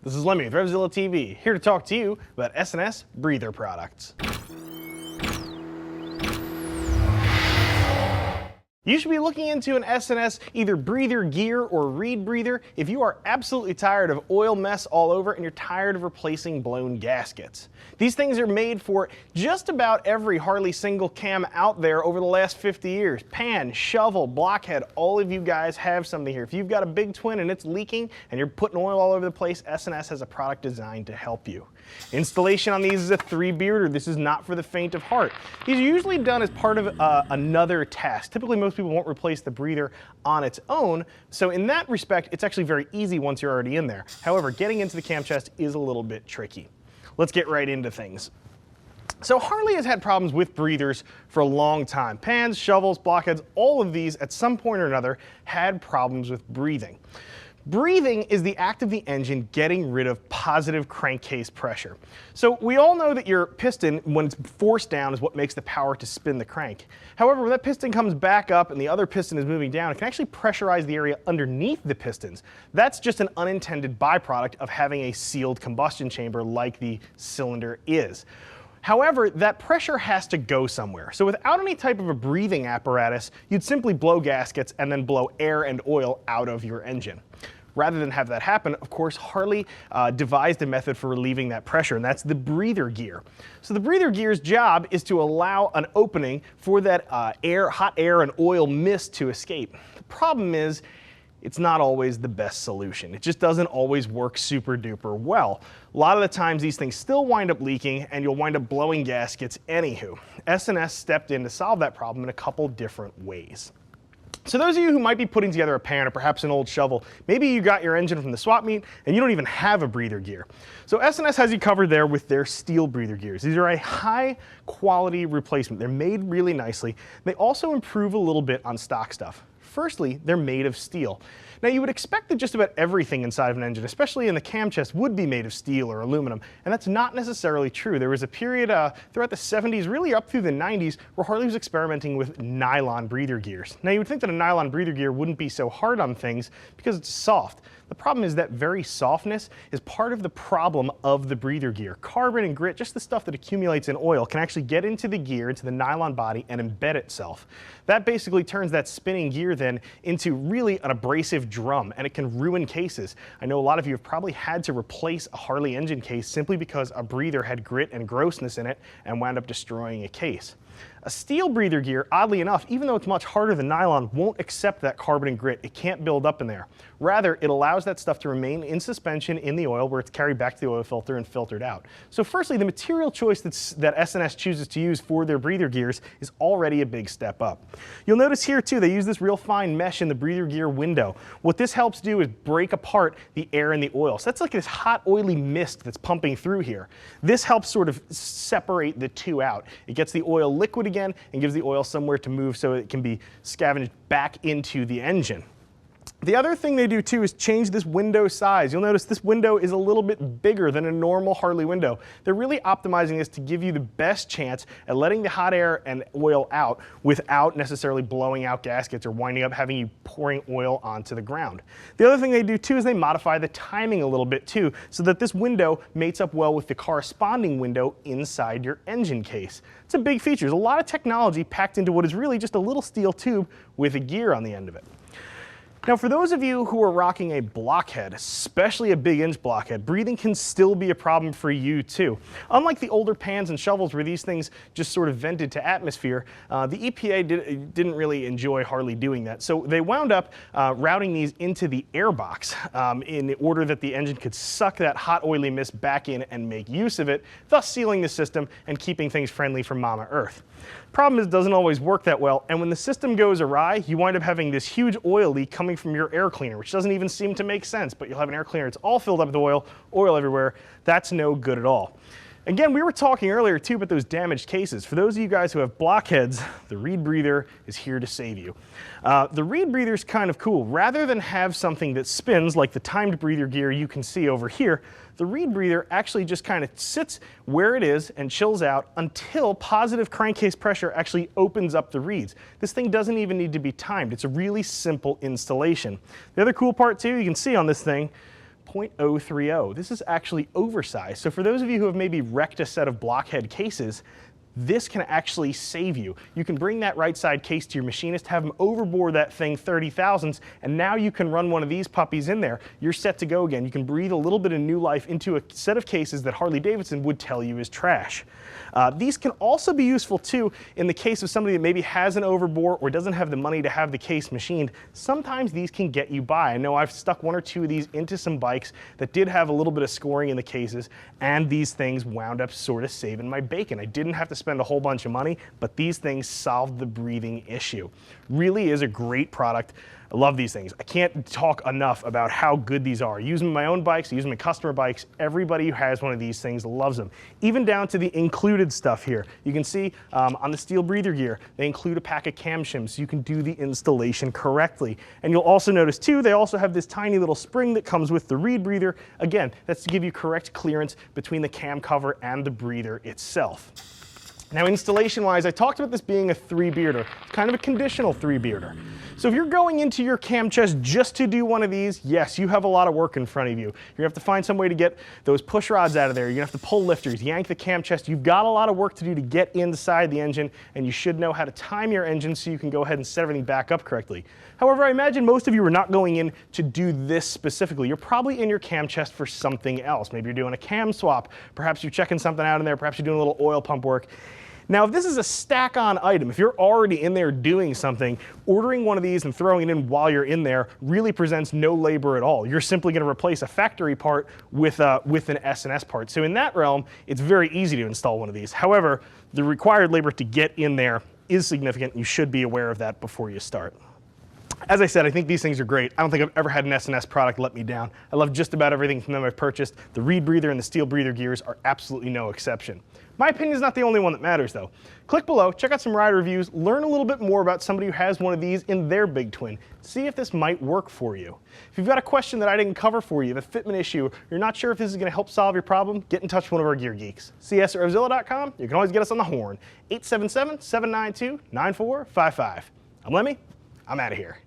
This is Lemmy with RevZilla TV, here to talk to you about S&S Breather products. You should be looking into an S&S either breather gear or reed breather if you are absolutely tired of oil mess all over and you're tired of replacing blown gaskets. These things are made for just about every Harley single cam out there over the last 50 years. Pan, shovel, blockhead, all of you guys have something here. If you've got a big twin and it's leaking and you're putting oil all over the place, S&S has a product designed to help you. Installation on these is a 3-bearder. This is not for the faint of heart. These are usually done as part of another task. Typically, most people won't replace the breather on its own, so in that respect, it's actually very easy once you're already in there. However, getting into the cam chest is a little bit tricky. Let's get right into things. So Harley has had problems with breathers for a long time. Pans, shovels, blockheads, all of these at some point or another had problems with breathing. Breathing is the act of the engine getting rid of positive crankcase pressure. So we all know that your piston, when it's forced down, is what makes the power to spin the crank. However, when that piston comes back up and the other piston is moving down, it can actually pressurize the area underneath the pistons. That's just an unintended byproduct of having a sealed combustion chamber like the cylinder is. However, that pressure has to go somewhere. So without any type of a breathing apparatus, you'd simply blow gaskets and then blow air and oil out of your engine. Rather than have that happen, of course, Harley devised a method for relieving that pressure, and that's the breather gear. So the breather gear's job is to allow an opening for that hot air and oil mist to escape. The problem is, it's not always the best solution. It just doesn't always work super duper well. A lot of the times these things still wind up leaking and you'll wind up blowing gaskets anywho. S&S stepped in to solve that problem in a couple different ways. So those of you who might be putting together a pan or perhaps an old shovel, maybe you got your engine from the swap meet and you don't even have a breather gear. So S&S has you covered there with their steel breather gears. These are a high quality replacement. They're made really nicely. They also improve a little bit on stock stuff. Firstly, they're made of steel. Now you would expect that just about everything inside of an engine, especially in the cam chest, would be made of steel or aluminum, and that's not necessarily true. There was a period throughout the 70s, really up through the 90s, where Harley was experimenting with nylon breather gears. Now you would think that a nylon breather gear wouldn't be so hard on things because it's soft. The problem is that very softness is part of the problem of the breather gear. Carbon and grit, just the stuff that accumulates in oil, can actually get into the gear, into the nylon body, and embed itself. That basically turns that spinning gear then into really an abrasive drum, and it can ruin cases. I know a lot of you have probably had to replace a Harley engine case simply because a breather had grit and grossness in it and wound up destroying a case. A steel breather gear, oddly enough, even though it's much harder than nylon, won't accept that carbon and grit. It can't build up in there. Rather, it allows that stuff to remain in suspension in the oil where it's carried back to the oil filter and filtered out. So firstly, the material choice that S&S chooses to use for their breather gears is already a big step up. You'll notice here too, they use this real fine mesh in the breather gear window. What this helps do is break apart the air and the oil. So that's like this hot, oily mist that's pumping through here. This helps sort of separate the two out. It gets the oil liquid again and gives the oil somewhere to move so it can be scavenged back into the engine. The other thing they do too is change this window size. You'll notice this window is a little bit bigger than a normal Harley window. They're really optimizing this to give you the best chance at letting the hot air and oil out without necessarily blowing out gaskets or winding up having you pouring oil onto the ground. The other thing they do too is they modify the timing a little bit too so that this window mates up well with the corresponding window inside your engine case. It's a big feature. There's a lot of technology packed into what is really just a little steel tube with a gear on the end of it. Now for those of you who are rocking a blockhead, especially a big inch blockhead, breathing can still be a problem for you too. Unlike the older pans and shovels where these things just sort of vented to atmosphere, the EPA didn't really enjoy Harley doing that. So they wound up routing these into the air box in order that the engine could suck that hot oily mist back in and make use of it, thus sealing the system and keeping things friendly for Mama Earth. Problem is it doesn't always work that well, and when the system goes awry, you wind up having this huge oil leak coming from your air cleaner, which doesn't even seem to make sense, but you'll have an air cleaner, it's all filled up with oil everywhere. That's no good at all. Again, we were talking earlier too about those damaged cases. For those of you guys who have blockheads, the reed breather is here to save you. The reed breather is kind of cool. Rather than have something that spins like the timed breather gear you can see over here, the reed breather actually just kind of sits where it is and chills out until positive crankcase pressure actually opens up the reeds. This thing doesn't even need to be timed. It's a really simple installation. The other cool part too, you can see on this thing, .030. This is actually oversized. So for those of you who have maybe wrecked a set of Blockhead cases, this can actually save you. You can bring that right side case to your machinist, have them overbore that thing 30 thousandths, and now you can run one of these puppies in there. You're set to go again. You can breathe a little bit of new life into a set of cases that Harley Davidson would tell you is trash. These can also be useful too in the case of somebody that maybe has an overbore or doesn't have the money to have the case machined. Sometimes these can get you by. I know I've stuck one or two of these into some bikes that did have a little bit of scoring in the cases, and these things wound up sort of saving my bacon. I didn't have to spend a whole bunch of money, but these things solved the breathing issue. Really is a great product. I love these things. I can't talk enough about how good these are. I use them on my own bikes, I use them in customer bikes. Everybody who has one of these things loves them. Even down to the included stuff here. You can see on the steel breather gear, they include a pack of cam shims so you can do the installation correctly. And you'll also notice too, they also have this tiny little spring that comes with the reed breather. Again, that's to give you correct clearance between the cam cover and the breather itself. Now installation-wise, I talked about this being a 3-bearder. It's kind of a conditional 3-bearder. So if you're going into your cam chest just to do one of these, yes, you have a lot of work in front of you. You're gonna have to find some way to get those push rods out of there. You're gonna have to pull lifters, yank the cam chest. You've got a lot of work to do to get inside the engine, and you should know how to time your engine so you can go ahead and set everything back up correctly. However, I imagine most of you are not going in to do this specifically. You're probably in your cam chest for something else. Maybe you're doing a cam swap. Perhaps you're checking something out in there. Perhaps you're doing a little oil pump work. Now, if this is a stack-on item, if you're already in there doing something, ordering one of these and throwing it in while you're in there really presents no labor at all. You're simply going to replace a factory part with an S&S part. So in that realm, it's very easy to install one of these. However, the required labor to get in there is significant. You should be aware of that before you start. As I said, I think these things are great. I don't think I've ever had an S&S product let me down. I love just about everything from them I've purchased. The reed breather and the steel breather gears are absolutely no exception. My opinion is not the only one that matters though. Click below, check out some rider reviews, learn a little bit more about somebody who has one of these in their big twin. See if this might work for you. If you've got a question that I didn't cover for you, the fitment issue, you're not sure if this is going to help solve your problem, get in touch with one of our gear geeks. See us at RevZilla.com. You can always get us on the horn. 877-792-9455. I'm Lemmy. I'm out of here.